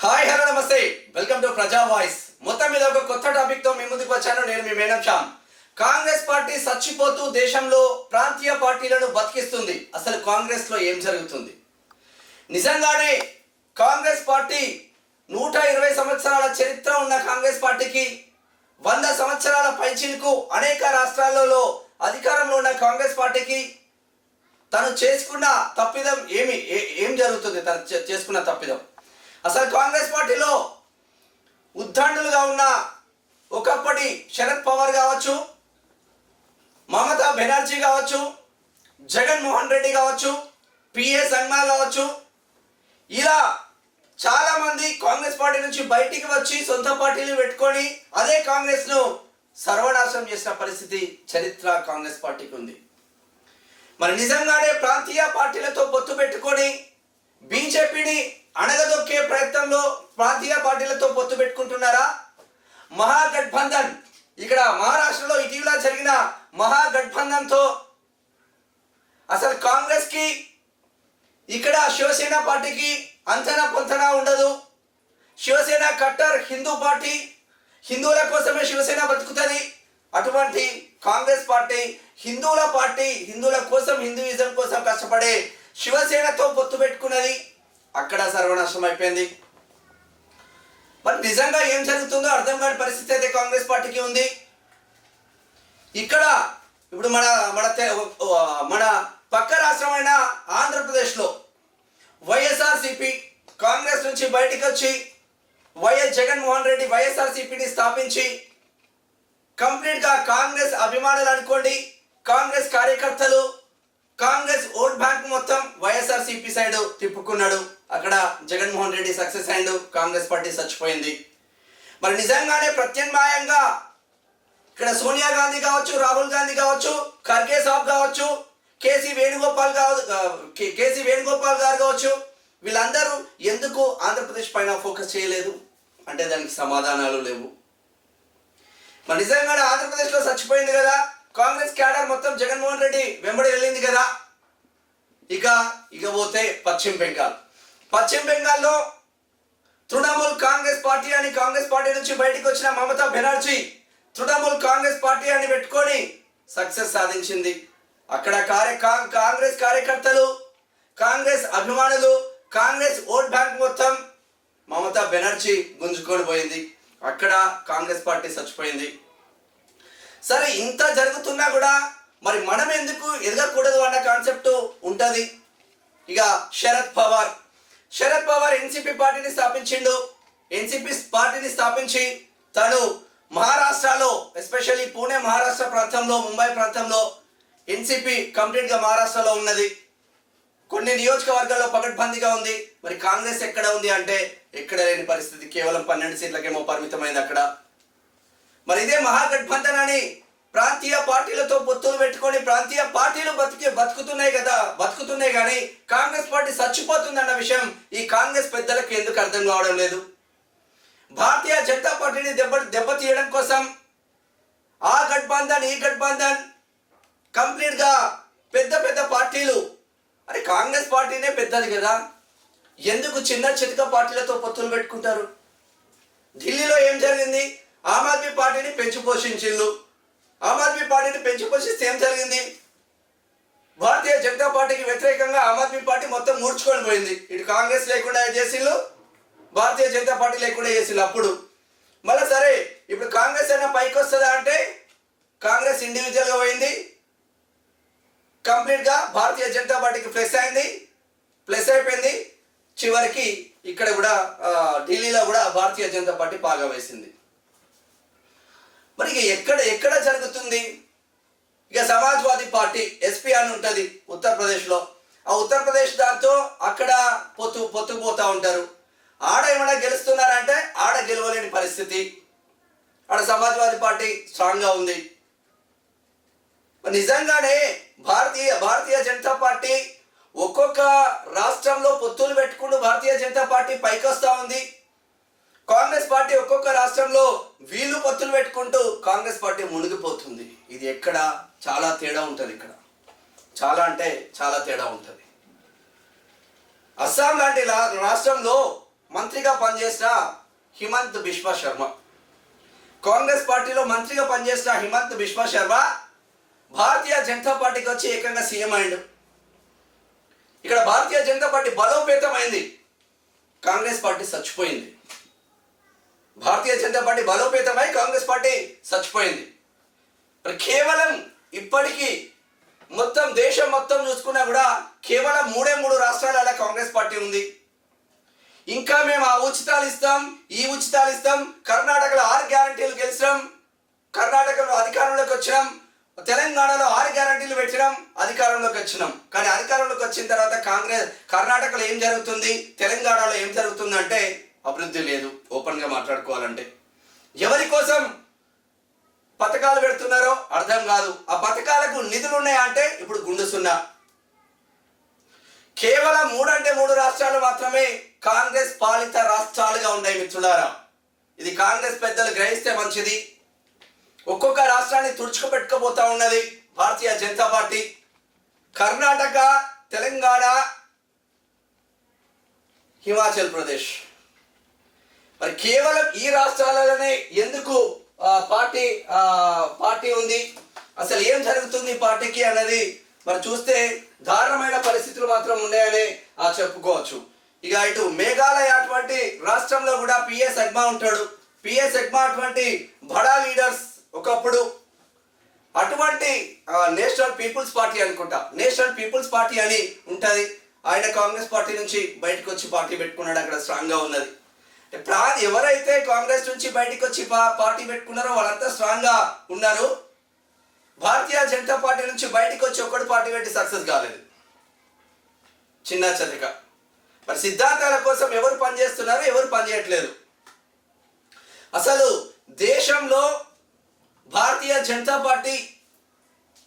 Hi hello నమస్తే, welcome to ప్రజా voice. మొత్తం మీద ఒక కొత్త టాపిక్ తో మీ ముందుకు వచ్చాను. నేను మీ మేడం శ్యామ్. కాంగ్రెస్ పార్టీ చచ్చిపోతూ దేశంలో ప్రాంతీయ పార్టీలను బతికిస్తుంది. అసలు కాంగ్రెస్ లో ఏం జరుగుతుంది? నిజంగానే కాంగ్రెస్ పార్టీ 120 సంవత్సరాల చరిత్ర ఉన్న కాంగ్రెస్ పార్టీకి 100 సంవత్సరాల పైచిలకు అనేక రాష్ట్రాలలో అధికారంలో ఉన్న కాంగ్రెస్ పార్టీకి తను చేసుకున్న తప్పిదం ఏం జరుగుతుంది? తను చేసుకున్న తప్పిదం అసలు కాంగ్రెస్ పార్టీలో ఉద్దండులుగా ఉన్న ఒకప్పటి శరద్ పవార్ కావచ్చు, మమతా బెనర్జీ కావచ్చు, జగన్మోహన్ రెడ్డి కావచ్చు, పిఏ సంగ్మా కావచ్చు, ఇలా చాలామంది కాంగ్రెస్ పార్టీ నుంచి బయటికి వచ్చి సొంత పార్టీలు పెట్టుకొని అదే కాంగ్రెస్ను సర్వనాశనం చేసిన పరిస్థితి చరిత్ర కాంగ్రెస్ పార్టీకి ఉంది. మరి నిజంగానే ప్రాంతీయ పార్టీలతో పొత్తు పెట్టుకొని బీజేపీని అణగదొక్కే ప్రయత్నంలో ప్రాంతీయ పార్టీలతో పొత్తు పెట్టుకుంటున్నారా? మహాగఠబంధన్, ఇక్కడ మహారాష్ట్రలో ఇటీవల జరిగిన మహాగఠబంధన్తో అసలు కాంగ్రెస్ కి ఇక్కడ శివసేన పార్టీకి అంతనా పొంతనా ఉండదు. శివసేన కట్టర్ హిందూ పార్టీ, హిందువుల కోసమే శివసేన బతుకుతుంది. అటువంటి కాంగ్రెస్ పార్టీ హిందువుల కోసం, హిందూయిజం కోసం కష్టపడే శివసేనతో పొత్తు పెట్టుకున్నది. అక్కడ సర్వనాశనం అయిపోయింది. మరి నిజంగా ఏం జరుగుతుందో అర్థం కాని పరిస్థితి అయితే కాంగ్రెస్ పార్టీకి ఉంది. ఇక్కడ ఇప్పుడు మన పక్క రాష్ట్రమైన ఆంధ్రప్రదేశ్లో వైఎస్ఆర్సిపి కాంగ్రెస్ నుంచి బయటికి వచ్చి వైఎస్ జగన్మోహన్ రెడ్డి వైఎస్ఆర్సిపిని స్థాపించి కంప్లీట్గా కాంగ్రెస్ అభిమానులు అనుకోండి, కాంగ్రెస్ కార్యకర్తలు, కాంగ్రెస్ ఓట్ బ్యాంక్ మొత్తం వైఎస్ఆర్సిపి సైడ్ తిప్పుకున్నాడు. అక్కడ జగన్మోహన్ రెడ్డి సక్సెస్ అయిండు, కాంగ్రెస్ పార్టీ చచ్చిపోయింది. మరి నిజంగానే ప్రత్యామ్నాయంగా ఇక్కడ సోనియా గాంధీ కావచ్చు, రాహుల్ గాంధీ కావచ్చు, ఖర్గే సాబ్ కావచ్చు, కేసీ వేణుగోపాల్ గారు కావచ్చు, వీళ్ళందరూ ఎందుకు ఆంధ్రప్రదేశ్ పైన ఫోకస్ చేయలేదు అంటే దానికి సమాధానాలు లేవు. మరి నిజంగానే ఆంధ్రప్రదేశ్లో చచ్చిపోయింది కదా, కాంగ్రెస్ క్యాడర్ మొత్తం జగన్మోహన్ రెడ్డి వెంబడి వెళ్ళింది కదా. ఇక పోతే పశ్చిమ బెంగాల్లో తృణమూల్ కాంగ్రెస్ పార్టీ అని కాంగ్రెస్ పార్టీ నుంచి బయటకు వచ్చిన మమతా బెనర్జీ తృణమూల్ కాంగ్రెస్ పార్టీ అని పెట్టుకొని సక్సెస్ సాధించింది. అక్కడ కాంగ్రెస్ కార్యకర్తలు, కాంగ్రెస్ అభిమానులు, కాంగ్రెస్ ఓట్ బ్యాంక్ మొత్తం మమతా బెనర్జీ గుంజుకొని పోయింది. అక్కడ కాంగ్రెస్ పార్టీ చచ్చిపోయింది. సరే, ఇంత జరుగుతున్నా కూడా మరి మనం ఎందుకు ఎదగకూడదు అన్న కాన్సెప్ట్ ఉంటుంది. ఇక శరద్ పవార్ ఎన్సిపి పార్టీని స్థాపించిండు. ఎన్సిపి పార్టీని స్థాపించి తను మహారాష్ట్రలో, ఎస్పెషల్లీ పూణే మహారాష్ట్ర ప్రాంతంలో, ముంబై ప్రాంతంలో ఎన్సిపి కంప్లీట్గా మహారాష్ట్రలో ఉన్నది. కొన్ని నియోజకవర్గాల్లో పకడ్బందీగా ఉంది. మరి కాంగ్రెస్ ఎక్కడ ఉంది అంటే ఎక్కడ లేని పరిస్థితి, కేవలం 12 సీట్లకేమో పరిమితమైంది అక్కడ. మరి ఇదే మహాగఠబంధన్ అని ప్రాంతీయ పార్టీలతో పొత్తులు పెట్టుకొని ప్రాంతీయ పార్టీలు బతుకుతున్నాయి కానీ కాంగ్రెస్ పార్టీ చచ్చిపోతుందన్న విషయం ఈ కాంగ్రెస్ పెద్దలకు ఎందుకు అర్థం కావడం లేదు? భారతీయ జనతా పార్టీని దెబ్బతీయడం కోసం ఆ గఠబంధన్, ఈ గఠబంధన్ కంప్లీట్గా పెద్ద పార్టీలు, అరే కాంగ్రెస్ పార్టీనే పెద్దది కదా, ఎందుకు చిన్న చితక పార్టీలతో పొత్తులు పెట్టుకుంటారు? ఢిల్లీలో ఏం జరిగింది? ఆమ్ ఆద్మీ పార్టీని పెంచి పోషించిండు. ఆమ్ ఆద్మీ పార్టీని పెంచి పోషిస్తే ఏం జరిగింది? భారతీయ జనతా పార్టీకి వ్యతిరేకంగా ఆమ్ ఆద్మీ పార్టీ మొత్తం మూడ్చుకొని పోయింది. ఇటు కాంగ్రెస్ లేకుండా చేసిళ్ళు, భారతీయ జనతా పార్టీ లేకుండా చేసిళ్ళు. అప్పుడు మళ్ళీ సరే, ఇప్పుడు కాంగ్రెస్ అయినా పైకి వస్తుందా అంటే కాంగ్రెస్ ఇండివిజువల్గా పోయింది. కంప్లీట్గా భారతీయ జనతా పార్టీకి ప్లస్ అయిపోయింది. చివరికి ఇక్కడ కూడా ఢిల్లీలో కూడా భారతీయ జనతా పార్టీ పాగా వేసింది. మరి ఎక్కడ జరుగుతుంది? ఇక సమాజ్వాదీ పార్టీ ఎస్పీ అని ఉంటుంది ఉత్తరప్రదేశ్లో. ఆ ఉత్తరప్రదేశ్ దాంతో అక్కడ పొత్తు పోతూ ఉంటారు. ఆడ ఏమైనా గెలుస్తున్నారంటే ఆడ గెలవలేని పరిస్థితి. ఆడ సమాజ్వాదీ పార్టీ స్ట్రాంగ్గా ఉంది. నిజంగానే భారతీయ జనతా పార్టీ ఒక్కొక్క రాష్ట్రంలో పొత్తులు పెట్టుకుంటూ భారతీయ జనతా పార్టీ పైకి వస్తూ ఉంది. కాంగ్రెస్ పార్టీ ఒక్కొక్క రాష్ట్రంలో వీళ్ళు పొత్తులు పెట్టుకుంటూ కాంగ్రెస్ పార్టీ మునిగిపోతుంది. ఇది ఎక్కడ చాలా తేడా ఉంటుంది. ఇక్కడ చాలా అంటే చాలా తేడా ఉంటుంది. అస్సాం లాంటి రాష్ట్రంలో మంత్రిగా పనిచేసిన హిమంత్ బిశ్వ శర్మ. కాంగ్రెస్ పార్టీలో మంత్రిగా పనిచేసిన హిమంత్ బిశ్వ శర్మ భారతీయ జనతా పార్టీకి వచ్చి ఏకంగా సీఎం అయిండు. ఇక్కడ భారతీయ జనతా పార్టీ బలోపేతమైంది, కాంగ్రెస్ పార్టీ చచ్చిపోయింది. భారతీయ జనతా పార్టీ బలోపేతమై కాంగ్రెస్ పార్టీ చచ్చిపోయింది. మరి కేవలం ఇప్పటికీ మొత్తం దేశం మొత్తం చూసుకున్నా కూడా కేవలం మూడు రాష్ట్రాల కాంగ్రెస్ పార్టీ ఉంది. ఇంకా మేము ఆ ఉచితాలు ఇస్తాం, ఈ ఉచితాలు ఇస్తాం, కర్ణాటకలో 6 గ్యారంటీలు గెలిచినాం, కర్ణాటకలో అధికారంలోకి వచ్చినాం, తెలంగాణలో 6 గ్యారంటీలు పెట్టినాం, అధికారంలోకి వచ్చినాం. కానీ అధికారంలోకి వచ్చిన తర్వాత కర్ణాటకలో ఏం జరుగుతుంది, తెలంగాణలో ఏం జరుగుతుంది అంటే అభివృద్ధి లేదు. ఓపెన్గా మాట్లాడుకోవాలంటే ఎవరి కోసం పథకాలు పెడుతున్నారో అర్థం కాదు. ఆ పథకాలకు నిధులు ఉన్నాయా అంటే ఇప్పుడు గుండు సున్నా. కేవలం 3 రాష్ట్రాలు మాత్రమే కాంగ్రెస్ పాలిత రాష్ట్రాలుగా ఉన్నాయి మిత్రులారా. ఇది కాంగ్రెస్ పెద్దలు గ్రహిస్తే మంచిది. ఒక్కొక్క రాష్ట్రాన్ని తుడుచుకుపెట్టుకోబోతా ఉన్నది భారతీయ జనతా పార్టీ. కర్ణాటక, తెలంగాణ, హిమాచల్ ప్రదేశ్. మరి కేవలం ఈ రాష్ట్రాలలోనే ఎందుకు పార్టీ ఉంది, అసలు ఏం జరుగుతుంది పార్టీకి అన్నది మరి చూస్తే దారుణమైన పరిస్థితులు మాత్రం ఉన్నాయని చెప్పుకోవచ్చు. ఇక ఇటు మేఘాలయ అటువంటి రాష్ట్రంలో కూడా పిఎస్ ఎగ్మా ఉంటాడు. పిఎస్ ఎగ్మా అటువంటి బడా లీడర్స్ ఒకప్పుడు అటువంటి నేషనల్ పీపుల్స్ పార్టీ అనుకుంటా, నేషనల్ పీపుల్స్ పార్టీ అని ఉంటుంది. ఆయన కాంగ్రెస్ పార్టీ నుంచి బయటకు వచ్చి పార్టీ పెట్టుకున్నాడు, అక్కడ స్ట్రాంగ్గా ఉన్నది. ఎవరైతే కాంగ్రెస్ నుంచి బయటకు వచ్చి పార్టీ పెట్టుకున్నారో వాళ్ళంతా స్ట్రాంగ్గా ఉన్నారు. భారతీయ జనతా పార్టీ నుంచి బయటకు వచ్చి ఒక్కడు పార్టీ పెట్టి సక్సెస్ కాలేదు, చిన్న చదిక. మరి సిద్ధాంతాల కోసం ఎవరు పనిచేస్తున్నారు, ఎవరు పనిచేయట్లేదు. అసలు దేశంలో భారతీయ జనతా పార్టీ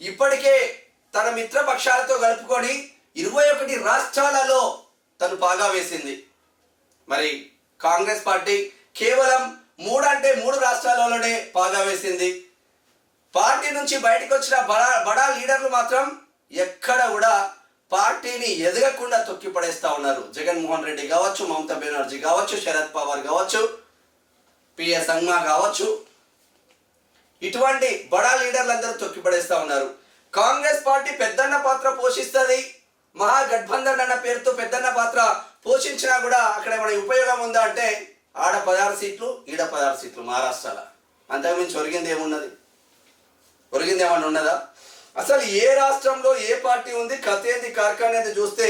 ఇప్పటికే తన మిత్రపక్షాలతో కలుపుకొని 21 రాష్ట్రాలలో తను పాగా వేసింది. మరి కాంగ్రెస్ పార్టీ కేవలం 3 రాష్ట్రాలలోనే పాగా వేసింది. పార్టీ నుంచి బయటకు వచ్చిన బడా లీడర్లు మాత్రం ఎక్కడ కూడా పార్టీని ఎదగకుండా తొక్కి పడేస్తా ఉన్నారు. జగన్మోహన్ రెడ్డి కావచ్చు, మమతా బెనర్జీ కావచ్చు, శరద్ పవార్ కావచ్చు, పిఎస్ సంగ్మా కావచ్చు, ఇటువంటి బడా లీడర్లందరూ తొక్కి పడేస్తా ఉన్నారు. కాంగ్రెస్ పార్టీ పెద్దన్న పాత్ర పోషిస్తుంది, మహాగఠబంధన్ అన్న పేరుతో పెద్దన్న పాత్ర పోషించినా కూడా అక్కడ ఏమైనా ఉపయోగం ఉందా అంటే ఆడ 16 సీట్లు, ఈడ 16 సీట్లు మహారాష్ట్రలో. అంతకుమించి ఒరిగింది ఏమున్నది, ఒరిగింది ఏమన్నా ఉన్నదా? అసలు ఏ రాష్ట్రంలో ఏ పార్టీ ఉంది, కథ ఏంది, కార్ఖానేది చూస్తే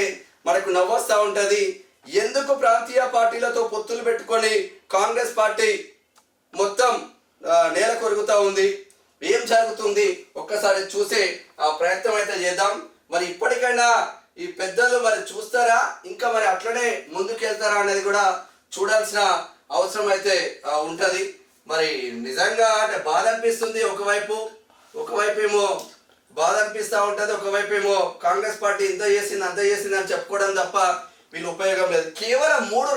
మనకు నవ్వొస్తూ ఉంటుంది. ఎందుకు ప్రాంతీయ పార్టీలతో పొత్తులు పెట్టుకొని కాంగ్రెస్ పార్టీ మొత్తం నేల కొరుగుతూ ఉంది, ఏం జరుగుతుంది ఒక్కసారి చూసే ప్రయత్నం అయితే చేద్దాం. మరి ఇప్పటికైనా ఈ పెద్దలు మరి చూస్తారా, ఇంకా మరి అట్లనే ముందుకెళ్తారా అనేది కూడా చూడాల్సిన అవసరం అయితే ఉంటుంది. మరి నిజంగా అంటే బాధ అనిపిస్తుంది. ఒకవైపు ఏమో బాధ అనిపిస్తూ ఉంటుంది, ఒకవైపు ఏమో కాంగ్రెస్ పార్టీ ఇంత చేసింది అంత చేసింది అని చెప్పుకోవడం తప్ప వీళ్ళు ఉపయోగం లేదు. కేవలం 3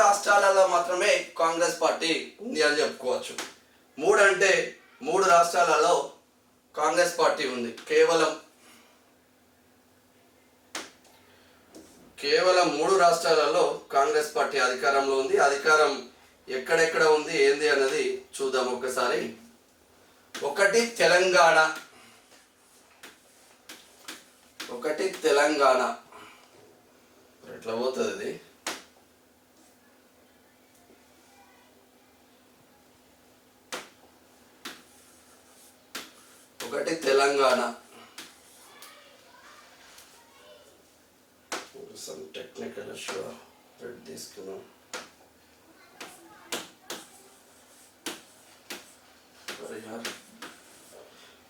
రాష్ట్రాలలో మాత్రమే కాంగ్రెస్ పార్టీ ఉంది అని చెప్పుకోవచ్చు. 3 రాష్ట్రాలలో కాంగ్రెస్ పార్టీ ఉంది. కేవలం 3 రాష్ట్రాలలో కాంగ్రెస్ పార్టీ అధికారంలో ఉంది. అధికారం ఎక్కడెక్కడ ఉంది ఏంది అన్నది చూద్దాం ఒకసారి. 1 తెలంగాణ ఎట్లా పోతుంది ఇది? Telangana some technical issue with this canoe.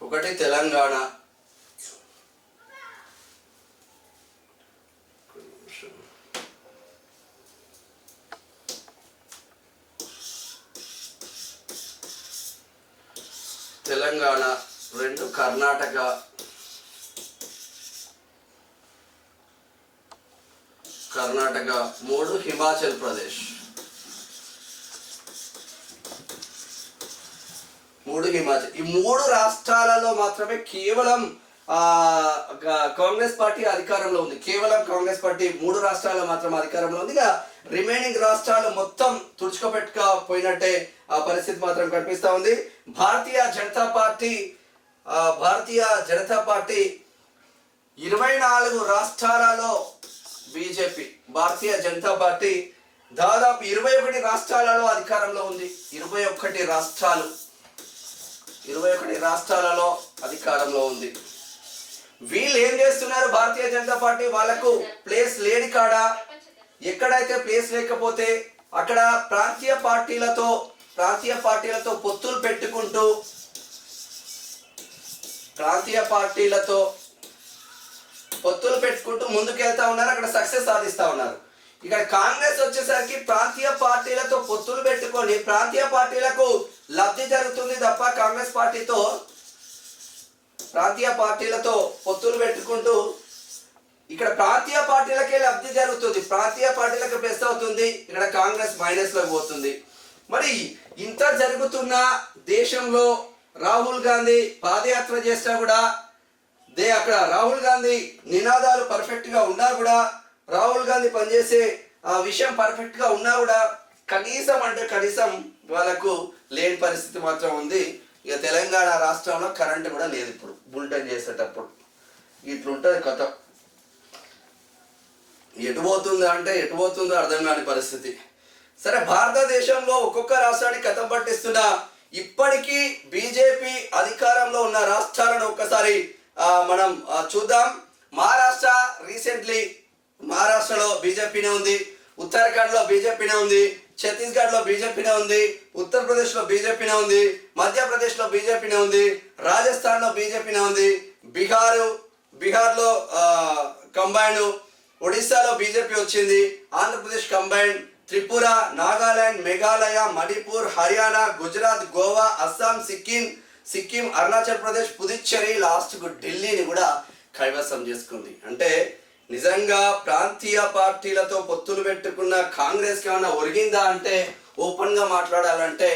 ఒకటి తెలంగాణ, తెలంగాణ 2 కర్ణాటక, కర్ణాటక 3 హిమాచల్ ప్రదేశ్, 3 హిమాచల్. ఈ 3 రాష్ట్రాలలో మాత్రమే కేవలం కాంగ్రెస్ పార్టీ అధికారంలో ఉంది. కేవలం కాంగ్రెస్ పార్టీ 3 రాష్ట్రాల్లో మాత్రం అధికారంలో ఉంది. ఇక రిమైనింగ్ రాష్ట్రాలు మొత్తం తుడుచుకోపెట్టుకపోయినట్టే ఆ పరిస్థితి మాత్రం కనిపిస్తా ఉంది. భారతీయ జనతా పార్టీ 24 రాష్ట్రాలలో బీజేపీ భారతీయ జనతా పార్టీ దాదాపు 21 రాష్ట్రాలలో అధికారంలో ఉంది. 21 రాష్ట్రాలలో అధికారంలో ఉంది. వీళ్ళు ఏం చేస్తున్నారు? భారతీయ జనతా పార్టీ వాళ్ళకు ప్లేస్ లేని కాడ, ఎక్కడైతే ప్లేస్ లేకపోతే అక్కడ ప్రాంతీయ పార్టీలతో పొత్తులు పెట్టుకుంటూ ముందుకెళ్తా ఉన్నారు. అక్కడ సక్సెస్ సాధిస్తా ఉన్నారు. ఇక్కడ కాంగ్రెస్ వచ్చేసరికి ప్రాంతీయ పార్టీలతో పొత్తులు పెట్టుకొని ప్రాంతీయ పార్టీలకు లబ్ధి జరుగుతుంది తప్ప ప్రాంతీయ పార్టీలతో పొత్తులు పెట్టుకుంటూ ఇక్కడ ప్రాంతీయ పార్టీలకే లబ్ధి జరుగుతుంది. ప్రాంతీయ పార్టీలకు ప్లస్ అవుతుంది. ఇక్కడ కాంగ్రెస్ మైనస్ లో పోతుంది. మరి ఇంత జరుగుతున్న దేశంలో రాహుల్ గాంధీ పాదయాత్ర చేసినా కూడా అక్కడ రాహుల్ గాంధీ నినాదాలు పర్ఫెక్ట్ గా ఉన్నా కూడా, రాహుల్ గాంధీ పనిచేసే ఆ విషయం పర్ఫెక్ట్ గా ఉన్నా కూడా కనీసం వాళ్ళకు లేని పరిస్థితి మాత్రం ఉంది. ఇక తెలంగాణ రాష్ట్రంలో కరెంటు కూడా లేదు. ఇప్పుడు బులెటిన్ చేసేటప్పుడు ఇట్లుంటుంది కథ. ఎటు పోతుందో అర్థం కాని పరిస్థితి. సరే, భారతదేశంలో ఒక్కొక్క రాష్ట్రానికి కథ పట్టిస్తున్న ఇప్పటికీ బీజేపీ అధికారంలో ఉన్న రాష్ట్రాలను ఒక్కసారి మనం చూద్దాం. మహారాష్ట్రలో బీజేపీనే ఉంది, ఉత్తరాఖండ్లో బీజేపీనే ఉంది, ఛత్తీస్గఢ్లో బీజేపీనే ఉంది, ఉత్తరప్రదేశ్లో బీజేపీనే ఉంది, మధ్యప్రదేశ్లో బీజేపీనే ఉంది, రాజస్థాన్లో బీజేపీనే ఉంది, బీహార్లో కంబైన్, ఒడిశాలో బీజేపీ వచ్చింది, ఆంధ్రప్రదేశ్ కంబైన్, త్రిపుర, నాగాలాండ్, మేఘాలయ, మణిపూర్, హర్యానా, గుజరాత్, గోవా, అస్సాం, సిక్కిం, అరుణాచల్ ప్రదేశ్, పుదుచ్చేరి, లాస్ట్కు ఢిల్లీని కూడా కైవసం చేసుకుంది. అంటే నిజంగా ప్రాంతీయ పార్టీలతో పొత్తులు పెట్టుకున్న కాంగ్రెస్కి ఏమైనా ఒరిగిందా అంటే, ఓపెన్గా మాట్లాడాలంటే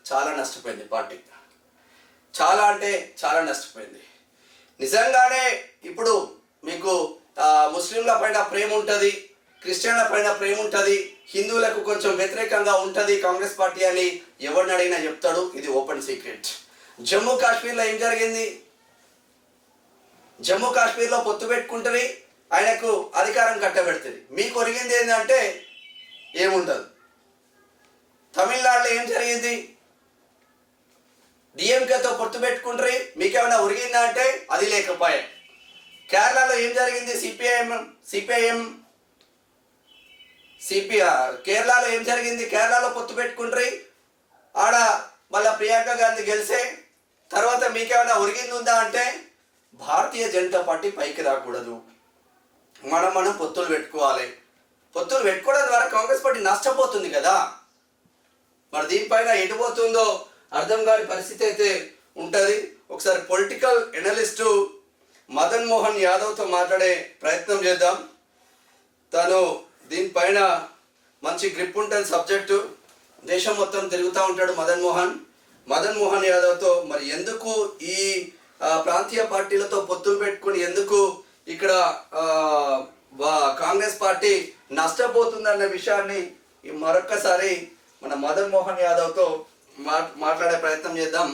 చాలా నష్టపోయింది పార్టీ. చాలా నష్టపోయింది. నిజంగానే ఇప్పుడు మీకు ముస్లింల పైన ప్రేమ ఉంటుంది, క్రిస్టియన్ల పైన ప్రేమ ఉంటుంది, హిందువులకు కొంచెం వ్యతిరేకంగా ఉంటుంది కాంగ్రెస్ పార్టీ అని ఎవరిని అడిగినా చెప్తాడు. ఇది ఓపెన్ సీక్రెట్. జమ్మూ కాశ్మీర్లో ఏం జరిగింది? జమ్మూ కాశ్మీర్లో పొత్తు పెట్టుకుంటుంది, ఆయనకు అధికారం కట్టబెడుతుంది. మీకు ఒరిగింది ఏంటంటే ఏముండదు. తమిళనాడులో ఏం జరిగింది? డిఎంకేతో పొత్తు పెట్టుకుంటారు, మీకేమైనా ఒరిగిందా అంటే అది లేకపోయే. కేరళలో ఏం జరిగింది? కేరళలో ఏం జరిగింది? కేరళలో పొత్తు పెట్టుకుంటారు, ఆడ మళ్ళీ ప్రియాంక గాంధీ గెలిసే తర్వాత మీకేమైనా ఒరిగింది ఉందా అంటే భారతీయ జనతా పార్టీ పైకి రాకూడదు, మనం పొత్తులు పెట్టుకోవాలి. పొత్తులు పెట్టుకోవడం ద్వారా కాంగ్రెస్ పార్టీ నష్టపోతుంది కదా. మరి దీనిపైన ఎటు పోతుందో అర్థం కాని పరిస్థితి అయితే ఉంటుంది. ఒకసారి పొలిటికల్ ఎనలిస్టు మదన్ మోహన్ యాదవ్తో మాట్లాడే ప్రయత్నం చేద్దాం. తను దీనిపైన మంచి గ్రిప్ ఉంటుంది సబ్జెక్టు. దేశం మొత్తం తిరుగుతూ ఉంటాడు మదన్ మోహన్ యాదవ్తో. మరి ఎందుకు ఈ ప్రాంతీయ పార్టీలతో పొత్తులు పెట్టుకుని ఎందుకు ఇక్కడ కాంగ్రెస్ పార్టీ నష్టపోతుందన్న విషయాన్ని మరొక్కసారి మన మదన్ మోహన్ యాదవ్తో మాట్లాడే ప్రయత్నం చేద్దాం.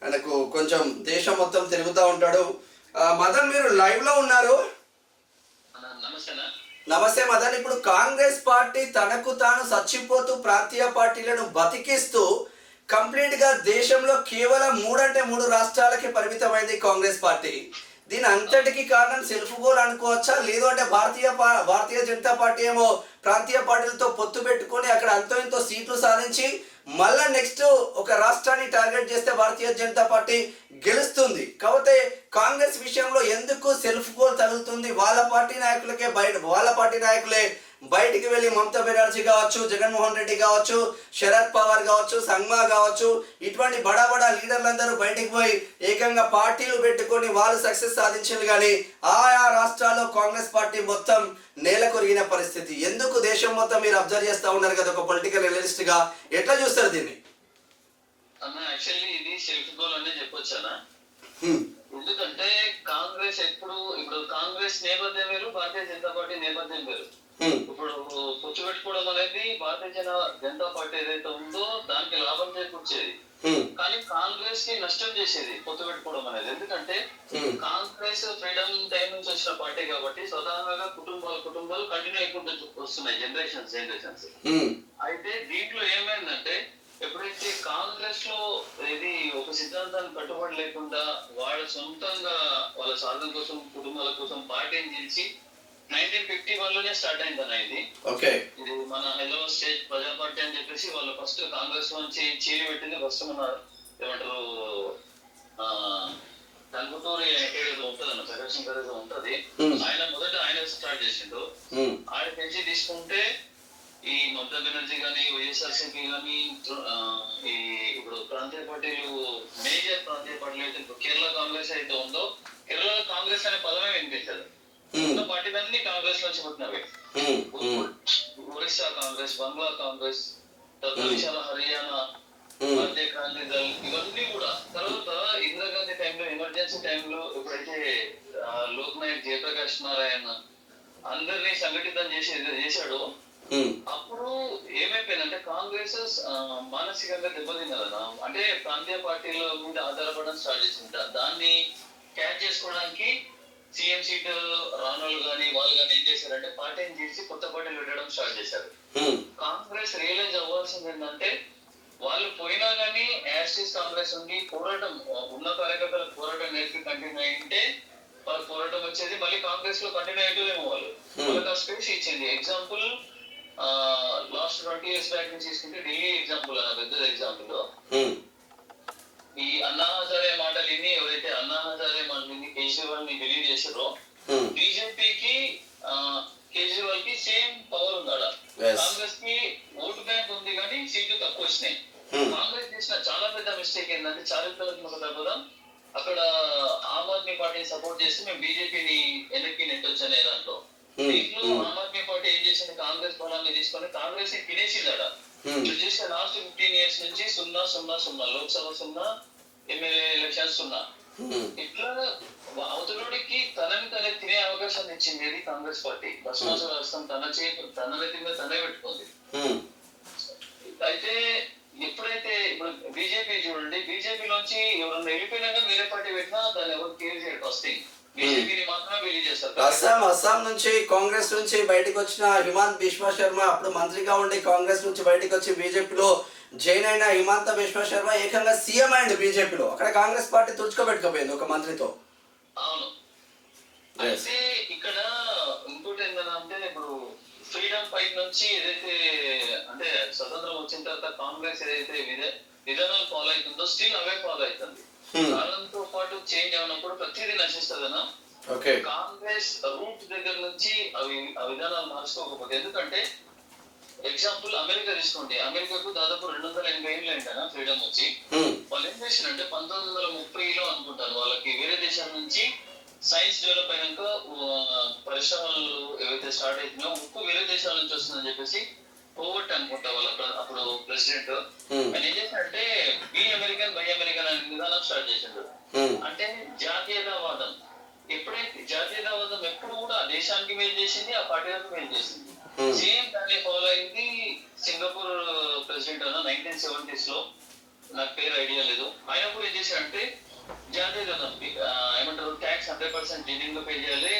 ఆయనకు కొంచెం దేశం మొత్తం తిరుగుతూ ఉంటాడు. మదన్, మీరు లైవ్ లో ఉన్నారు. నమస్తే మదన్. ఇప్పుడు కాంగ్రెస్ పార్టీ తనకు తాను చచ్చిపోతూ ప్రాంతీయ పార్టీలను బతికిస్తూ కంప్లీట్ గా దేశంలో కేవలం 3 రాష్ట్రాలకి పరిమితమైంది కాంగ్రెస్ పార్టీ. దీని అంతటికి కారణం సెల్ఫ్ గోల్ అనుకోవచ్చా? లేదు అంటే భారతీయ జనతా పార్టీ ఏమో ప్రాంతీయ పార్టీలతో పొత్తు పెట్టుకొని అక్కడ అంతో ఇంతో సీట్లు సాధించి మళ్ళా నెక్స్ట్ ఒక రాష్ట్రాన్ని టార్గెట్ చేస్తే భారతీయ జనతా పార్టీ గెలుస్తుంది. కాకపోతే కాంగ్రెస్ విషయంలో ఎందుకు సెల్ఫ్ గోల్ తగులుతుంది? వాళ్ళ పార్టీ నాయకులే బయటికి వెళ్ళి మమతా బెనర్జీ కావచ్చు, జగన్మోహన్ రెడ్డి కావచ్చు, శరద్ పవార్ కావచ్చు, సంగ్మా కావచ్చు, ఇటువంటి బడా లీడర్లందరూ బయటికి పోయి ఏకంగా పార్టీలు పెట్టుకొని వాళ్ళు సక్సెస్ సాధించారు. కానీ ఆయా రాష్ట్రాల్లో కాంగ్రెస్ పార్టీ మొత్తం నేల కొరిగిన పరిస్థితి. ఎందుకు? దేశం మొత్తం మీరు అబ్జర్వ్ చేస్తూ ఉన్నారు కదా ఒక పొలిటికల్ అనలిస్ట్ గా, ఎట్లా చూస్తారు దీన్ని? యాక్చువల్లీ ఇది సెల్ఫ్ గోల్ అనే చెప్పొచ్చానా? ఎందుకంటే కాంగ్రెస్ ఇప్పుడు కాంగ్రెస్ నేపథ్యం వేరు, భారతీయ జనతా పార్టీ నేపథ్యం వేరు. ఇప్పుడు పొత్తు పెట్టుకోవడం అనేది భారతీయ జనతా పార్టీ ఏదైతే ఉందో దానికి లాభం చేకూర్చేది, కానీ కాంగ్రెస్ కి నష్టం చేసేది పొత్తు పెట్టుకోవడం అనేది. ఎందుకంటే కాంగ్రెస్ ఫ్రీడమ్ టైం నుంచి వచ్చిన పార్టీ కాబట్టి స్వతహాగా కుటుంబాలు కంటిన్యూ అయిపోతూ వస్తున్నాయి, జనరేషన్స్. అయితే దీంట్లో ఏమైందంటే ఎప్పుడైతే కాంగ్రెస్ లో ఇది ఒక సిద్ధాంతాన్ని కట్టుబడి లేకుండా వాళ్ళ సొంతంగా వాళ్ళ సాధన కోసం కుటుంబాల కోసం పార్టీని చేసి 1951 లోనే స్టార్ట్ అయిందన్న ఇది. ఇది మన హైదరాబాద్ స్టేట్ ప్రజా పార్టీ అని చెప్పేసి వాళ్ళు ఫస్ట్ కాంగ్రెస్ నుంచి చీలి పెట్టింది. ఫస్ట్ మన ఏమంటారు టంగుటూరి ఏదో ఉంటది అన్న, ప్రకాశ్ శంకర్ ఏదో ఉంటది, ఆయన స్టార్ట్ చేసిండు. ఆయన పెంచి తీసుకుంటే ఈ మమతా బెనర్జీ గానీ, వైఎస్ఆర్సీపీ గానీ, ఈ ఇప్పుడు ప్రాంతీయ పార్టీలు, మేజర్ ప్రాంతీయ పార్టీలు అయితే కేరళ కాంగ్రెస్ అయితే ఉందో, కేరళ కాంగ్రెస్ అనే పదమే వినిపించదు. ఉన్న పార్టీలన్నీ కాంగ్రెస్ నుంచి పుట్టినవి. ఒరిస్సా కాంగ్రెస్, బంగ్లా కాంగ్రెస్, విశాల హర్యానా, భారతీయ క్రాంతి దళ్, ఇవన్నీ కూడా తర్వాత ఇందిరాగాంధీ టైంలో, ఎమర్జెన్సీ టైంలో ఎప్పుడైతే లోక్ నాయక్ జయప్రకాష్ నారాయణ అందరినీ సంఘటితం చేశాడో అప్పుడు ఏమైపోయిందంటే కాంగ్రెస్ మానసికంగా దెబ్బతిన్నదన్న. అంటే ప్రాంతీయ పార్టీల మీద ఆధారపడడం స్టార్ట్ చేసింది. దాన్ని క్యాచ్ చేసుకోవడానికి సీఎం సీట్ రానోళ్ళు గానీ వాళ్ళు గానీ ఏం చేశారంటే పార్టీని చేసి కొత్త పార్టీలు పెట్టడం స్టార్ట్ చేశారు. కాంగ్రెస్ రియలైజ్ అవ్వాల్సింది ఏంటంటే వాళ్ళు పోయినా గానీ యాస్టిస్ కాంగ్రెస్ ఉండి పోరాటం ఉన్న కార్యకర్తలకు పోరాటం నేర్పి కంటిన్యూ అయింటే వాళ్ళ పోరాటం వచ్చేది. మళ్ళీ కాంగ్రెస్ లో కంటిన్యూ అయ్యేమో వాళ్ళకి ఆ స్పేస్ ఇచ్చింది. ఎగ్జాంపుల్ లాస్ట్ 20 years బ్యాక్ నుంచి తీసుకుంటే ఢిల్లీ ఎగ్జాంపుల్ అన్న పెద్ద ఎగ్జాంపుల్. ఈ అన్నా హజారే మాటలు విని ఎవరైతే అన్నా హజారే మాటలు విని కేజ్రీవాల్ ని ఢిల్లీ చేశారో బీజేపీకి కేజ్రీవాల్ కి సేమ్ పవర్ ఉందా. కాంగ్రెస్ కి ఓటు బ్యాంక్ ఉంది కానీ సీట్లు తక్కువ వచ్చినాయి. కాంగ్రెస్ చేసిన చాలా పెద్ద మిస్టేక్ ఏంటంటే చారిత్రాత్మక దెబ్బతం అక్కడ ఆమ్ ఆద్మీ పార్టీని సపోర్ట్ చేసి మేము బీజేపీని వెనక్కి నెట్టొచ్చనే దాంట్లో. దీంట్లో ఆమ్ ఆద్మీ పార్టీ ఏం చేసింది, కాంగ్రెస్ బలాన్ని తీసుకొని కాంగ్రెస్ ని తినేసిందట. చేసిన లాస్ట్ 15 years నుంచి 0-0-0 లోక్సభ 0, ఎమ్మెల్యే ఎలక్షన్ 0. ఇట్లా అవతలుడికి తనని తినే అవకాశాన్ని ఇచ్చింది ఇది కాంగ్రెస్ పార్టీ. బస్మాస రాష్ట్రం తన నెత్తి మీద తనే పెట్టుకుంది. అయితే ఎప్పుడైతే ఇప్పుడు బీజేపీ చూడండి, బీజేపీలోంచి ఎవరన్నా వెళ్ళిపోయినాక వేరే పార్టీ పెట్టినా దాన్ని ఎవరు కేర్ చేయడం వస్తాయి. అస్సాం నుంచి కాంగ్రెస్ నుంచి బయటకు వచ్చిన హిమాంత్ బిశ్వ శర్మ అప్పుడు మంత్రిగా ఉండి కాంగ్రెస్ నుంచి బయటకు వచ్చి బీజేపీలో జాయిన్ అయిన హిమాంత బిశ్వ శర్మ ఏకంగా సీఎం అయింది బీజేపీలో. అక్కడ కాంగ్రెస్ పార్టీ తుడుచుకోబెట్టుకోపోయింది ఒక మంత్రితో. అవును. అయితే ఇక్కడ ఇంకోటి ఏంటంటే ఇప్పుడు ఫ్రీడమ్ ఫైట్ నుంచి ఏదైతే అంటే స్వతంత్రం వచ్చిన తర్వాత కాంగ్రెస్ ఏదైతే విధానాలు ఫాలో అవుతుందో స్టిల్ అవే ఫాలో అవుతుంది. కాలంతో పాటు చేంజ్ అయినప్పుడు ప్రతిదీ నశిస్తుందన్నా. కాంగ్రెస్ రూట్ దగ్గర నుంచి ఆ విధానాలు మార్చుకోకపోతే, ఎందుకంటే ఎగ్జాంపుల్ అమెరికా తీసుకోండి, అమెరికాకు దాదాపు 280 ఏళ్ళు ఏంటన్నా ఫ్రీడమ్ వచ్చి. వాళ్ళు ఏం చేసినంటే 1930లో అనుకుంటాను వాళ్ళకి వేరే దేశాల నుంచి సైన్స్ డెవలప్ అయినాక పరిశ్రమలు ఏవైతే స్టార్ట్ అవుతున్నాయో ఉప్పు వేరే దేశాల నుంచి వస్తుందని చెప్పేసి కోవట్ అనుకుంటా వాళ్ళ అప్పుడు ప్రెసిడెంట్ ఆయన ఏం చేశాడంటే బీ అమెరికన్ బై అమెరికన్ అనే విధానం స్టార్ట్ చేశాడు. అంటే జాతీయతావాదం. ఎప్పుడైతే జాతీయతావాదం ఎప్పుడు కూడా దేశానికి మేలు చేసింది, ఆ పార్టీలకు మేలు చేసింది. సేమ్ దాన్ని ఫాలో అయింది సింగపూర్ ప్రెసిడెంట్ అన్న 1970s లో, నాకు పేరు ఐడియా లేదు. ఆయన కూడా ఏం చేశాడంటే జాతీయతావాదం ఏమంటారు ట్యాక్స్ 100% జెన్యూన్ గా పే చేయాలి,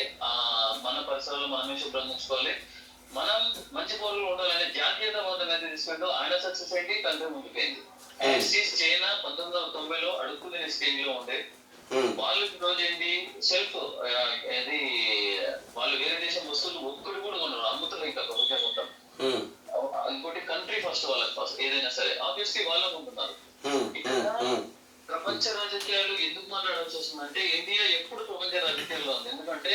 మన పరిసరాలు మనమే శుభ్రం ఉంచుకోవాలి, మనం మంచి పౌరులు ఉండాలనే జాతీయతావాదం అయితే తీసుకుంటూ ఆయన సక్సెస్ అయింది, కంట్రీ ముందుకైంది. చైనా 1990లో అడుగుతున్న స్టేజ్ లో ఉండే వాళ్ళకి రోజు ఏంటి సెల్ఫ్ అది వాళ్ళు వేరే దేశం వస్తువులు ఒక్కటి కూడా ఉన్నారు, అమ్ముతారు. ఇంకా మొత్తం ఇంకోటి కంట్రీ ఫస్ట్ వాళ్ళకి ఫస్ట్ ఏదైనా సరే ఆబ్వియస్లీ వాళ్ళకు ఉంటున్నారు. ప్రపంచ రాజకీయాలు ఎందుకు మాట్లాడాల్సి వస్తుందంటే ఇండియా ఎప్పుడు ప్రపంచ రాజకీయాల్లో ఉంది. ఎందుకంటే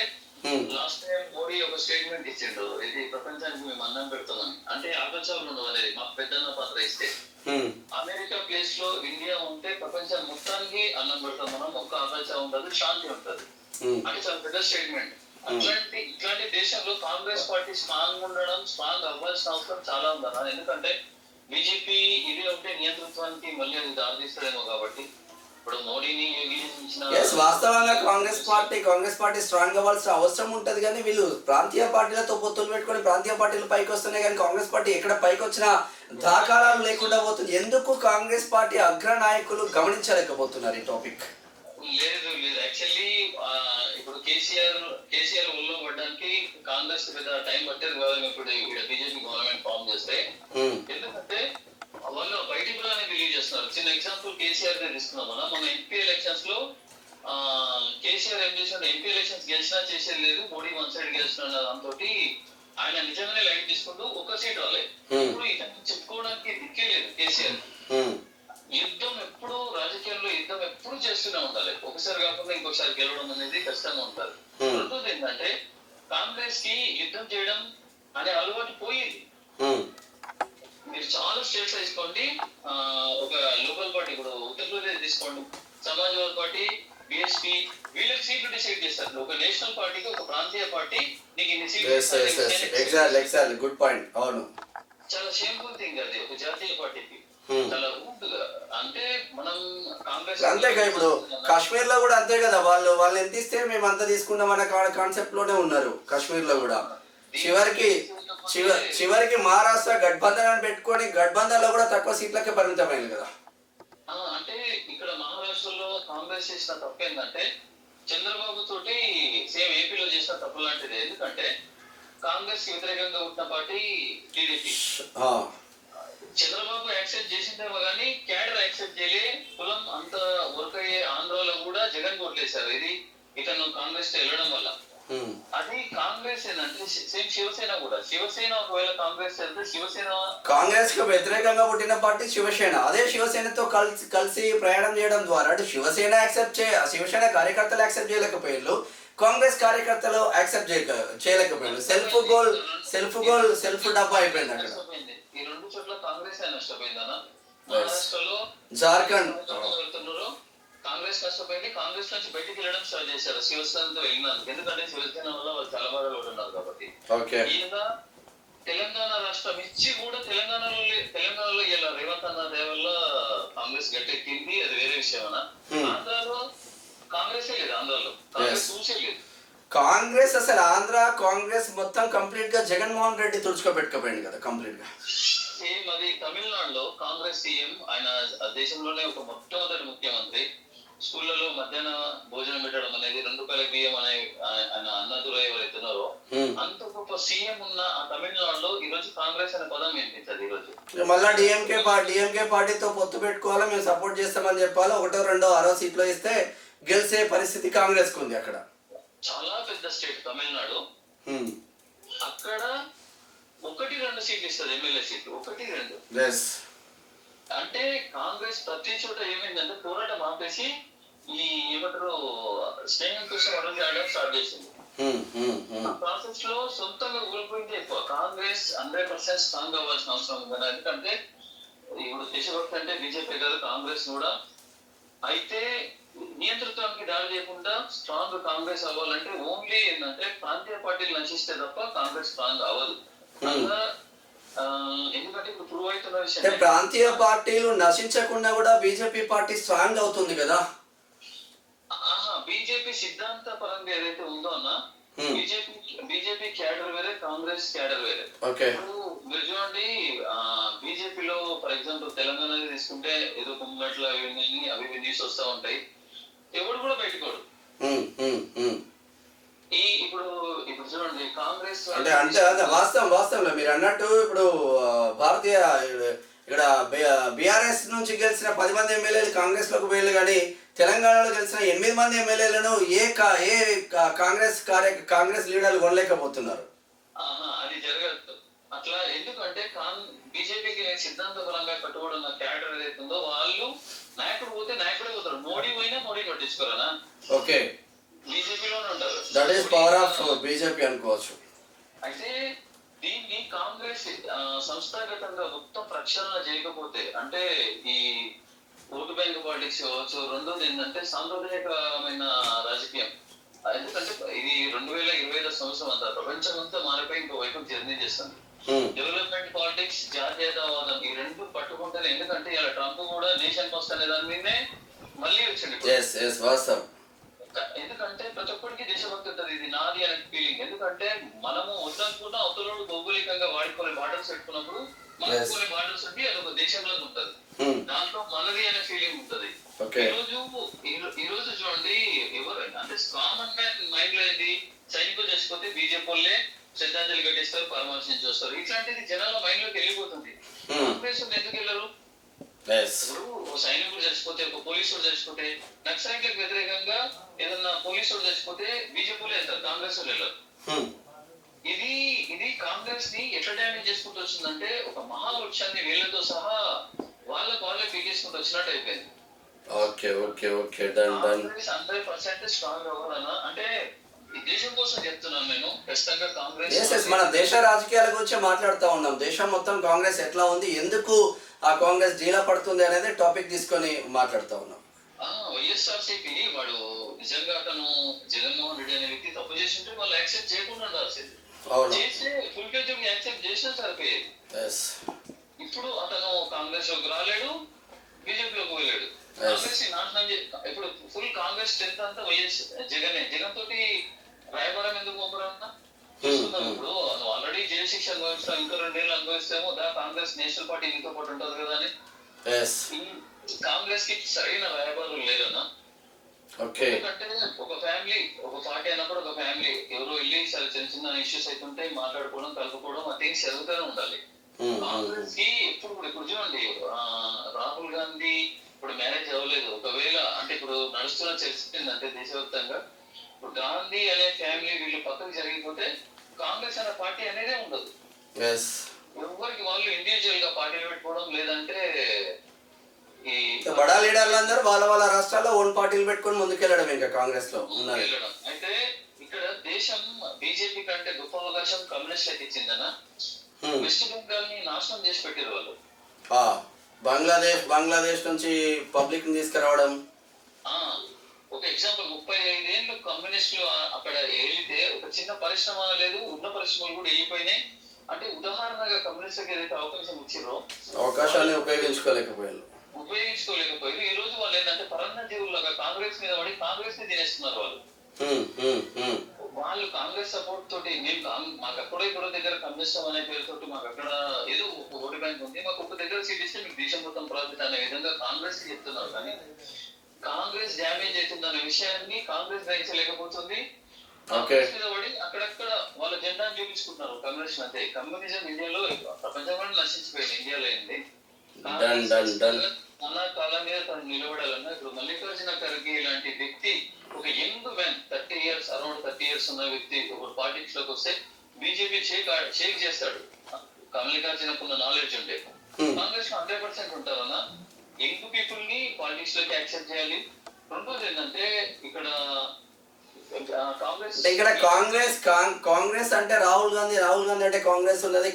లాస్ట్ టైం మోడీ ఒక స్టేట్మెంట్ ఇచ్చిండు, ఇది ప్రపంచానికి మేము అన్నం పెడతామని. అంటే ఆకాశాలు ఉండవు అనేది మాకు పెద్దన్న పాత్ర ఇస్తే. అమెరికా ప్లేస్ లో ఇండియా ఉంటే ప్రపంచం మొత్తానికి అన్నం పెడతాం మనం, ఒక్క ఆకాశం ఉండదు, శాంతి ఉంటది. అంటే చాలా పెద్ద స్టేట్మెంట్. ఇట్లాంటి దేశంలో కాంగ్రెస్ పార్టీ స్ట్రాంగ్ ఉండడం, స్ట్రాంగ్ అవ్వాల్సిన అవసరం చాలా ఉందన్న. ఎందుకంటే బీజేపీ ఇది ఉంటే నియంతృత్వానికి మళ్ళీ అది దారితీస్తుందేమో కాబట్టి ఇప్పుడు మోడీని యోగిని మించిన ఎస్, వాస్తవంగా కాంగ్రెస్ పార్టీ స్ట్రాంగ్ అవ్వాల్సిన అవసరం ఉంటుంది, కానీ వీళ్ళు ప్రాంతీయ పార్టీలతో పొత్తులు పెట్టుకొని ప్రాంతీయ పార్టీలు పైకి వస్తున్నాయి, కానీ కాంగ్రెస్ పార్టీ ఎక్కడ పైకి వచ్చిన దాఖలాలు లేకుండా పోతుంది. ఎందుకు కాంగ్రెస్ పార్టీ అగ్రనాయకులు గమనించలేకపోతున్నారు ఈ టాపిక్? లేదు లేదు యాక్చువల్లీ ఇప్పుడు కేసీఆర్ ఒళ్ళో పడడానికి కాంగ్రెస్ పెద్ద టైం పట్టేది కాదు. ఇప్పుడు బీజేపీ గవర్నమెంట్ ఫామ్ చేస్తే ఎందుకంటే వాళ్ళు బయటికి కూడా బిలీవ్ చేస్తున్నారు. చిన్న ఎగ్జాంపుల్ కేసీఆర్ తీసుకున్నాం మన ఎంపీ ఎలక్షన్స్ లో కేసీఆర్ ఏం చేసిన ఎంపీ ఎలక్షన్స్ గెలిచినా చేసేది లేదు, మోడీ వన్ సైడ్ గెలిచిన దాంతో ఆయన నిజంగానే లైట్ తీసుకుంటూ ఒక సీట్ వాళ్ళే. ఇప్పుడు ఇతను చెప్పుకోవడానికి దిక్కే లేదు కేసీఆర్. యుద్ధం ఎప్పుడు రాజకీయాల్లో యుద్ధం ఎప్పుడు చేస్తూనే ఉండాలి, ఒకసారి కాకుండా ఇంకోసారి గెలవడం అనేది కష్టంగా ఉంటుంది. రెండోది ఏంటంటే కాంగ్రెస్ కి యుద్ధం చేయడం అనే అలవాటు పోయింది. మీరు చాలా స్టేట్స్ తీసుకోండి, ఒక లోకల్ పార్టీ ఇప్పుడు ఉత్తరప్రదేశ్ తీసుకోండి, సమాజ్వాదీ పార్టీ, బిఎస్పీ వీళ్ళకి సీట్లు డిసైడ్ చేస్తారు. ఒక నేషనల్ పార్టీకి ఒక ప్రాంతీయ పార్టీ నీకు ఇన్ని సీట్లు. Good point. అవును, చాలా షేమ్ఫుల్ థింగ్ అది ఒక జాతీయ పార్టీకి. చాలా అంటే మనం కాంగ్రెస్ అంతేగా ఇప్పుడు కాశ్మీర్ లో కూడా అంతే కదా, వాళ్ళు ఎంత ఇస్తే మేము అంత తీసుకున్నాం అన్న కాన్సెప్ట్ లోనే ఉన్నారు కాశ్మీర్ లో కూడా. చివరికి మహారాష్ట్ర గఠబంధన్ పెట్టుకొని గఠబంధన్ లో కూడా తక్కువ సీట్లకే పరిమితమైంది కదా. అంటే ఇక్కడ మహారాష్ట్రలో కాంగ్రెస్ చేసిన తప్పు ఏంటంటే చంద్రబాబు తోటి సేమ్ ఏపీలో చేసిన తప్పు లాంటిది. ఎందుకంటే కాంగ్రెస్ కి వ్యతిరేకంగా ఉన్న పార్టీ టీడీపీ. చంద్రబాబు యాక్సెప్ట్ చేసిందేమో కానీ క్యాడర్ యాక్సెప్ట్ చేయలే. కులం అంత వర్క్ అయ్యే ఆంధ్రాలో కూడా జగన్ కొట్లేశారు. ఇది ఇతను కాంగ్రెస్ తో వెళ్ళడం వల్ల. అది కాంగ్రెస్ ఏంటంటే సేమ్ శివసేన కూడా. శివసేన ఒకవేళ కాంగ్రెస్ వెళ్తే శివసేన కాంగ్రెస్ కు వ్యతిరేకంగా పుట్టిన పార్టీ శివసేన. అదే శివసేనతో కలిసి ప్రయాణం చేయడం ద్వారా అటు శివసేన కార్యకర్తలు యాక్సెప్ట్ చేయలేకపోయారు, కాంగ్రెస్ కార్యకర్తలు యాక్సెప్ట్ చేయలేకపోయారు. సెల్ఫ్ డబ్బా అయిపోయింది అక్కడ. ఈ రెండు చోట్ల కాంగ్రెస్ నష్టపోయిందన్న. మహారాష్ట్రలో జార్ఖండ్ వెళ్తున్నారు, కాంగ్రెస్ నష్టపోయింది. కాంగ్రెస్ నుంచి బయటికి వెళ్ళడం స్టార్ట్ చేశారు శివసేనతో వెళ్ళినందుకు. ఎందుకంటే శివసేన వల్ల వాళ్ళు చాలా బాధలు ఉన్నారు కాబట్టి. ఈయన తెలంగాణ రాష్ట్రం ఇచ్చి కూడా తెలంగాణలో ఇలా రేవంత్ అన్న వల్ల కాంగ్రెస్ గట్టెక్కింది, అది వేరే విషయం అన్న. ఆంధ్రాలో కాంగ్రెసే లేదు, ఆంధ్రాలో కాంగ్రెస్ చూసే లేదు. కాంగ్రెస్ అసలు ఆంధ్ర కాంగ్రెస్ మొత్తం కంప్లీట్ గా జగన్మోహన్ రెడ్డి తుడుచుకోబెట్టుకోపోయింది కదా కంప్లీట్ గా. సేమ్ అది తమిళనాడులో కాంగ్రెస్ సీఎం, ఆయన దేశంలోనే ఒక మొట్టమొదటి ముఖ్యమంత్రి. స్కూళ్ళలో మధ్యాహ్న భోజనం పెట్టడం అనేది 2 రూపాయల బియ్యం అనే ఆయన అన్నదులో ఎవరైతున్నారో అంత గొప్ప సీఎం ఉన్న ఆ తమిళనాడులో ఈ రోజు కాంగ్రెస్ అనే పదం వినిపించదు. ఈ రోజు మళ్ళా డిఎంకే పార్టీతో పొత్తు పెట్టుకోవాలా, మేము సపోర్ట్ చేస్తామని చెప్పాలి. 1, 2, 6 సీట్లు ఇస్తే గెలిచే పరిస్థితి కాంగ్రెస్ కు ఉంది. అక్కడ చాలా పెద్ద స్టేట్ తమిళనాడు. అక్కడ 1-2 సీట్లు ఇస్తుంది, ఎమ్మెల్యే సీట్లు 1-2. అంటే కాంగ్రెస్ ప్రతి చోట ఏమైందంటే పోరాటం ఆపేసి ఈ ఏమంటారు స్నేహం కోసం అడగడం స్టార్ట్ చేసింది. ఆ ప్రాసెస్ లో సొంతంగా కోల్పోయింది ఎక్కువ. కాంగ్రెస్ 100% స్ట్రాంగ్ అవ్వాల్సిన అవసరం ఉంది. ఎందుకంటే ఇప్పుడు దేశభక్తి అంటే బీజేపీ కాదు, కాంగ్రెస్ కూడా. అయితే నియంతృత్వానికి దాడి చేయకుండా స్ట్రాంగ్ కాంగ్రెస్ అవ్వాలంటే ఓన్లీ ఏంటంటే ప్రాంతీయ పార్టీలు నశిస్తే తప్ప కాంగ్రెస్ స్ట్రాంగ్ అవ్వదు. ఎందుకంటే ఇప్పుడు ప్రూవ్ అవుతున్న విషయం ప్రాంతీయ పార్టీలు నశించకుండా కూడా బీజేపీ పార్టీ స్ట్రాంగ్ అవుతుంది కదా. బీజేపీ సిద్ధాంత పరంగా ఏదైతే ఉందో అన్న, బీజేపీ క్యాడర్ వేరే, కాంగ్రెస్ క్యాడర్ వేరే. ఇప్పుడు మీరు చూడండి, బీజేపీలో ఫర్ ఎగ్జాంపుల్ తెలంగాణ తీసుకుంటే ఏదో కుమ్మట్లు అవి న్యూస్ వస్తూ ఉంటాయి, ఎవడు కూడా పెట్టుకోడు. ఇప్పుడు చూడండి కాంగ్రెస్ అంటే వాస్తవంలో మీరు అన్నట్టు ఇప్పుడు భారతీయ ఇక్కడ బీఆర్ఎస్ నుంచి గెలిచిన 10 మంది ఎమ్మెల్యేలు కాంగ్రెస్ లోకి పోయారు, కానీ తెలంగాణలో గెలిచిన 8 మంది ఎమ్మెల్యేలను ఏ కాంగ్రెస్ లీడర్లు కొనలేకపోతున్నారు. అది జరగదు అట్లా. ఎందుకంటే బీజేపీకి సిద్ధాంతపరంగా కట్టుబడి ఉన్న క్యాడర్ ఏదైతుందో వాళ్ళు నాయకుడు పోతే నాయకుడే పోతారు. మోడీ పోయినా మోడీ పట్టించుకోరా. ఓకే, బీజేపీలోనే ఉంటారు. That is power of BJP అనుకోవచ్చు. అయితే దీన్ని కాంగ్రెస్ సంస్థాగతంగా మొత్తం ప్రక్షాళన చేయకపోతే, అంటే ఈ ఓటు బ్యాంక్ పాలిటిక్స్ కావచ్చు. రెండోది ఏంటంటే సాంప్రదాయకమైన రాజకీయం. ఎందుకంటే ఇది 2025 సంవత్సరం అంతా ప్రపంచం అంతా మారిపోయి ఇంకో వైపు జర్నీ చేస్తుంది. డెవలప్మెంట్ పాలిటిక్స్, జాతీయతావాదం, ఈ రెండు పట్టుకుంటేనే. ఎందుకంటే ఇలా ట్రంప్ కూడా నేషన్ ఫస్ట్ అనే దాని మీదే మళ్ళీ వచ్చిండు ఇప్పుడు. ఎస్ ఎస్ వాస్తవం. ఎందుకంటే ప్రతి ఒక్కరికి దేశభక్తి ఉంటుంది, ఇది నాది అనే ఫీలింగ్. ఎందుకంటే మనము వద్దనుకున్న అవతలోడు భౌగోళికంగా వాడుకోలే బార్డర్స్ పెట్టుకున్నప్పుడు మనకు కొన్ని బార్డర్స్ ఉంటే అది ఒక దేశంలో ఉంటది, దాంట్లో మనది అనే ఫీలింగ్ ఉంటది. ఈ రోజు చూడండి, ఎవరైనా అంటే కామన్ మ్యాన్ మైండ్ లో ఏంది, సైనికులు చచ్చిపోతే బీజేపీ వాళ్ళే శ్రద్ధాంజలి ఘటిస్తారు, పరామర్శించి వస్తారు. ఇట్లాంటిది జనాల మైండ్ లోకి వెళ్ళిపోతుంది. కాంగ్రెస్ ఎందుకు వెళ్ళరు? ఇప్పుడు సైనికుడు చచ్చిపోతే, ఒక పోలీసుడు చచ్చిపోతే, నక్సలైట్లకు వ్యతిరేకంగా ఏదన్నా పోలీసుడు చచ్చిపోతే బీజేపీలో వెళ్తారు, కాంగ్రెస్ వాళ్ళు వెళ్ళరు. ఇది కాంగ్రెస్ ని ఎట్లా డ్యామేజ్ చేసుకుంటూ వచ్చిందంటే, ఒక మహావృక్షాన్ని వీళ్ళతో సహా వాళ్ళే పీకేసుకుంటూ వచ్చినట్టు అయిపోయింది. Okay okay okay done done. 100% strong అవ్వాలన్నా అంటే దేశం కోసం చెప్తున్నాను నేను. ఖచ్చితంగా కాంగ్రెస్ మన దేశ రాజకీయాల గురించి మాట్లాడుతూ ఉన్నాం. దేశం మొత్తం కాంగ్రెస్ ఎట్లా ఉంది, ఎందుకు ఆ కాంగ్రెస్ డీలా పడుతుంది అనేది టాపిక్ తీసుకొని మాట్లాడుతూ ఉన్నాం. వైఎస్ఆర్సీపీ వాడు నిజంగా అతను జగన్మోహన్ రెడ్డి అనే వ్యక్తి తప్పు చేసి ఉంటే వాళ్ళు యాక్సెప్ట్ చేయకుండా ఉండాల్సింది. చేస్తే ఫుల్ ఫ్లెడ్జ్డ్ యాక్సెప్ట్ చేసినా సరిపోయేది. ఇప్పుడు అతను కాంగ్రెస్ లోకి రాలేడు, బీజేపీలోకి వెళ్ళాడు. కాంగ్రెస్ ని నాశనం ఇప్పుడు ఫుల్ కాంగ్రెస్ స్ట్రెంత్ అంతా వైఎస్ జగన్ తోటి రాయబారం ఎందుకు పంపరన్నా చూస్తున్నాం. ఇప్పుడు ఆల్రెడీ జైలు శిక్ష అనుభవిస్తాం, ఇంకా 2 ఏళ్ళు అనుభవిస్తామో కాంగ్రెస్ నేషనల్ పార్టీ ఇంతో పాటు ఉంటది కదా అని. కాంగ్రెస్ కి సరైన రాయబారులు లేరన్నా. ఎందుకంటే ఒక ఫ్యామిలీ, ఒక పార్టీ అన్నప్పుడు ఒక ఫ్యామిలీ ఎవరు వెళ్ళి చిన్న చిన్న ఇష్యూస్ అవుతుంటే మాట్లాడుకోవడం, కలుపుకోవడం, ఆ థింగ్స్ జరుగుతూనే ఉండాలి. కాంగ్రెస్ కి ఇప్పుడు చూడండి, రాహుల్ గాంధీ ఇప్పుడు మ్యారేజ్ అవ్వలేదు. ఒకవేళ అంటే ఇప్పుడు నడుస్తున్న చర్చ ఏంటంటే దేశవ్యాప్తంగా ఇప్పుడు గాంధీ అనే ఫ్యామిలీ వీళ్ళు పక్కకు జరిగిపోతే కాంగ్రెస్ అనే పార్టీ అనేదే ఉండదు. ఎవరికి వాళ్ళు ఇండివిజువల్ గా పార్టీలు పెట్టుకోవడం, లేదంటే ఈ బడా లీడర్లు అందరూ వాళ్ళ రాష్ట్రాల్లో ఓన్ పార్టీలు పెట్టుకొని ముందుకెళ్ళడం ఇంకా కాంగ్రెస్ లో వెళ్ళడం. అయితే ఇక్కడ దేశం బీజేపీ కంటే గొప్ప అవకాశం కమ్యూనిస్ట్లకు ఇచ్చిందనా. వెస్ట్ బెంగాల్ ని నాశనం చేసి పెట్టారు వాళ్ళు. బంగ్లాదేశ్ నుంచి పబ్లిక్ ని తీసుకురావడం. ఒక ఎగ్జాంపుల్, 35 ఏళ్ళు కమ్యూనిస్టులు అక్కడ వెళ్తే ఒక చిన్న పరిశ్రమ లేదు, ఉన్న పరిశ్రమలు కూడా వెళ్ళిపోయినాయి. అంటే ఉదాహరణగా కమ్యూనిస్టులకు ఏదైతే అవకాశం ఇచ్చారో అవకాశాన్ని ఉపయోగించుకోలేకపోయారు. ఈ రోజు వాళ్ళు ఏంటంటే పరన్న జీవుల్లాగా కాంగ్రెస్ మీద పడి కాంగ్రెస్ ని తినేస్తున్నారు వాళ్ళు. వాళ్ళు కాంగ్రెస్ సపోర్ట్ తోటి మాకు ఎక్కడో దగ్గర కమ్యూనిస్టం అనే పేరుతోటి మాకు అక్కడ ఏదో ఒక ఓటు బ్యాంక్ ఉంది, మాకు ఒక దగ్గర సీట్ ఇస్తే మీకు దేశం మొత్తం ప్రాఫిట్ అనే విధంగా కాంగ్రెస్ కి చెప్తున్నారు. కానీ కాంగ్రెస్ డ్యామేజ్ అవుతుంది అనే విషయాన్ని కాంగ్రెస్ గ్రహించలేకపోతుంది. కాంగ్రెస్ మీద పడి అక్కడక్కడ వాళ్ళ జెండాను చూపించుకుంటున్నారు కమ్యూనిస్ట్. అంతే, కమ్యూనిజం ఇండియాలో ప్రపంచంలో నశించిపోయింది, ఇండియాలో అయింది. మన కాలం మీద తను నిలబడాలన్నా ఇప్పుడు మల్లికార్జున ఖర్గే లాంటి వ్యక్తి, ఒక young man, 30 years around 30 years ఉన్న వ్యక్తి ఒక పాలిటిక్స్ లోకి వస్తే బీజేపీ షేక్ చేస్తాడు. మల్లికార్జునకున్న నాలెడ్జ్ ఉంటే కాంగ్రెస్ లో 100% ఉంటారన్నా. యంగ్ పీపుల్ ని పాలిటిక్స్ లోకి యాక్సెప్ట్ చేయాలి. రెండోది ఏంటంటే ఇక్కడ కాంగ్రెస్ అంటే రాహుల్ గాంధీ అంటే కాంగ్రెస్ ఉన్నది.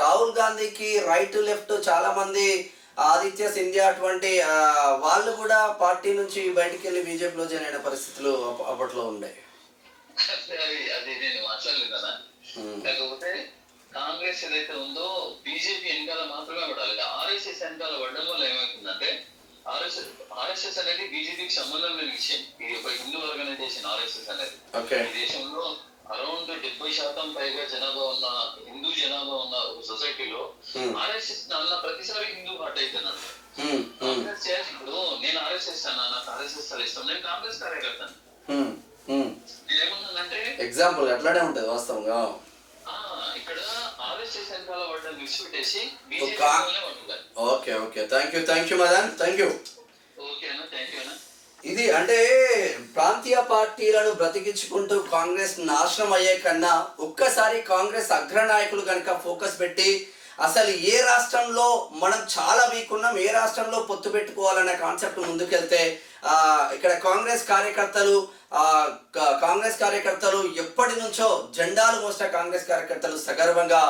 రాహుల్ గాంధీకి రైట్ లెఫ్ట్ చాలా మంది, ఆదిత్య సింధియా అటువంటి వాళ్ళు కూడా పార్టీ నుంచి బయటికి వెళ్ళి బీజేపీలో జాయిన్ అయిన పరిస్థితులు అప్పట్లో ఉండే. అది నేను మాట్లాడలేదు కదా. కాకపోతే కాంగ్రెస్ ఏదైతే ఉందో బీజేపీ వెనకాల మాత్రమే పడాలి. ఆర్ఎస్ఎస్ వెనకాల పడడం వల్ల ఏమవుతుందంటే ఆర్ఎస్ఎస్ అనేది బీజేపీకి సంబంధం లేని విషయం. ఇది ఒక హిందూ ఆర్గనైజేషన్ ఆర్ఎస్ఎస్ అనేది. ఈ దేశంలో అరౌండ్ 70% పైగా జనాభా ఉన్న హిందూ జనాభా ఉన్న ఒక సొసైటీలో ఆర్ఎస్ఎస్ అన్న ప్రతిసారి హిందూ హార్ట్ అవుతున్నాడు. కాంగ్రెస్ చేయాలి. ఇప్పుడు నేను ఆర్ఎస్ఎస్ అన్నా, నాకు ఆర్ఎస్ఎస్ ఇష్టం, నేను కాంగ్రెస్ కార్యకర్తను. నేనేమన్నానంటే ఎగ్జాంపుల్ అట్లానే ఉంటది వాస్తవంగా. ఇక్కడ ఆర్ఎస్ఎస్ వెనకాల పడ్డ విడిచిపెట్టేసి okay thank you Madan, thank you. Okay అన్న, థ్యాంక్ యూ అన్న. ఇది అంటే ప్రాంతీయ పార్టీలను బ్రతికించుకుంటూ కాంగ్రెస్ నాశనం అయ్యే కన్నా ఒక్కసారి కాంగ్రెస్ అగ్రనాయకులు కనుక ఫోకస్ పెట్టి అసలు ఏ రాష్ట్రంలో మనం చాలా వీక్ ఉన్నాం, ఏ రాష్ట్రంలో పొత్తు పెట్టుకోవాలనే కాన్సెప్ట్ ముందుకెళ్తే ఇక్కడ కాంగ్రెస్ కార్యకర్తలు ఎప్పటి నుంచో జెండాలు మోసిన కాంగ్రెస్ కార్యకర్తలు సగర్వంగా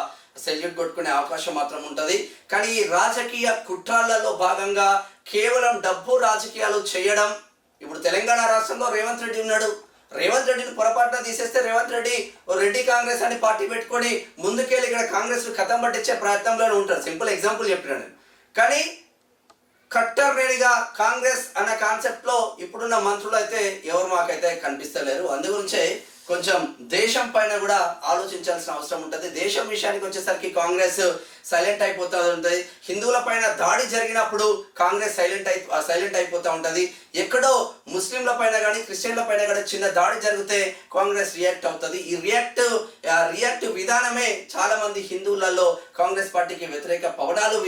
సెల్యూట్ కొట్టుకునే అవకాశం మాత్రం ఉంటుంది. కానీ ఈ రాజకీయ కుట్రాలలో భాగంగా కేవలం డబ్బు రాజకీయాలు చేయడం. ఇప్పుడు తెలంగాణ రాష్ట్రంలో రేవంత్ రెడ్డి ఉన్నాడు. రేవంత్ రెడ్డిని పొరపాటున తీసేస్తే రేవంత్ రెడ్డి రెడ్డి కాంగ్రెస్ అని పార్టీ పెట్టుకొని ముందుకెళ్ళి ఇక్కడ కాంగ్రెస్ కథం పట్టించే ప్రయత్నంలోనే ఉంటారు. సింపుల్ ఎగ్జాంపుల్ చెప్పినాను. కానీ కట్టర్నేనిగా కాంగ్రెస్ అన్న కాన్సెప్ట్లో ఇప్పుడున్న మంత్రులు అయితే ఎవరు మాకైతే కనిపిస్తలేరు. అందు గురించే కొంచెం దేశం పైన కూడా ఆలోచించాల్సిన అవసరం ఉంటుంది. దేశం విషయానికి వచ్చేసరికి కాంగ్రెస్ సైలెంట్ అయిపోతూ ఉంటుంది. హిందువుల పైన దాడి జరిగినప్పుడు కాంగ్రెస్ సైలెంట్ అయిపోతూ ఉంటుంది. ఎక్కడో ముస్లింల పైన కానీ క్రిస్టియన్ల పైన కానీ చిన్న దాడి జరిగితే కాంగ్రెస్ రియాక్ట్ అవుతుంది. ఈ రియాక్ట్ విధానమే చాలా మంది హిందువులలో కాంగ్రెస్ పార్టీకి వ్యతిరేక పవనాలు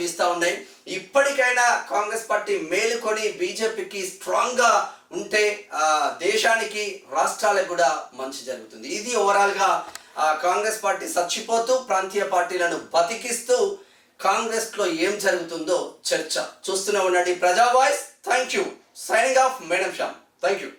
వీస్తూ ఉన్నాయి. ఇప్పటికైనా కాంగ్రెస్ పార్టీ మేలుకొని బీజేపీకి స్ట్రాంగ్గా ఉంటే దేశానికి రాష్ట్రాలకు కూడా మంచి జరుగుతుంది. ఇది ఓవరాల్గా కాంగ్రెస్ పార్టీ చచ్చిపోతూ ప్రాంతీయ పార్టీలను బతికిస్తూ కాంగ్రెస్లో ఏం జరుగుతుందో చర్చ చూస్తూనే ఉండండి. ప్రజా voice. Thank you. Signing off madam Shyam. Thank you.